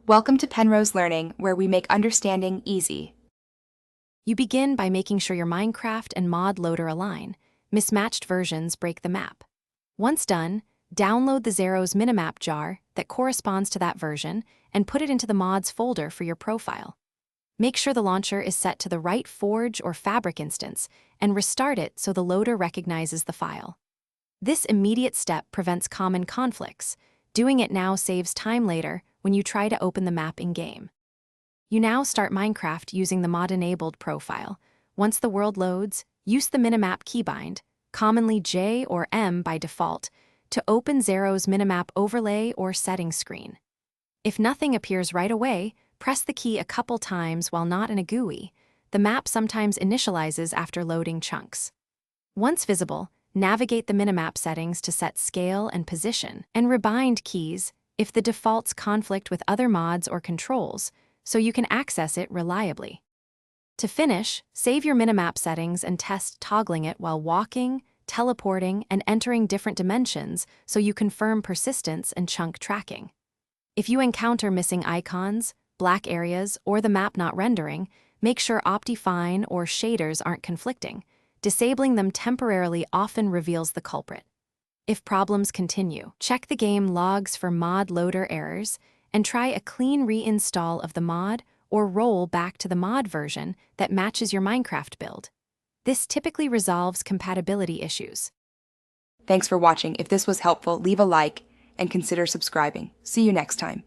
Welcome to Penrose Learning, where we make understanding easy. You begin by making sure your Minecraft and mod loader align. Mismatched versions break the map. Once done, download the Xaero's Minimap jar that corresponds to that version and put it into the mods folder for your profile. Make sure the launcher is set to the right Forge or Fabric instance and restart it so the loader recognizes the file. This immediate step prevents common conflicts. Doing it now saves time later when you try to open the map in-game. You now start Minecraft using the mod-enabled profile. Once the world loads, use the Minimap keybind, commonly J or M by default, to open Xaero's Minimap overlay or settings screen. If nothing appears right away, press the key a couple times while not in a GUI. The map sometimes initializes after loading chunks. Once visible, navigate the Minimap settings to set scale and position, and rebind keys if the defaults conflict with other mods or controls, so you can access it reliably. To finish, save your Minimap settings and test toggling it while walking, teleporting, and entering different dimensions so you confirm persistence and chunk tracking. If you encounter missing icons, black areas, or the map not rendering, make sure Optifine or shaders aren't conflicting. Disabling them temporarily often reveals the culprit. If problems continue, check the game logs for mod loader errors and try a clean reinstall of the mod or roll back to the mod version that matches your Minecraft build. This typically resolves compatibility issues. Thanks for watching. If this was helpful, leave a like and consider subscribing. See you next time.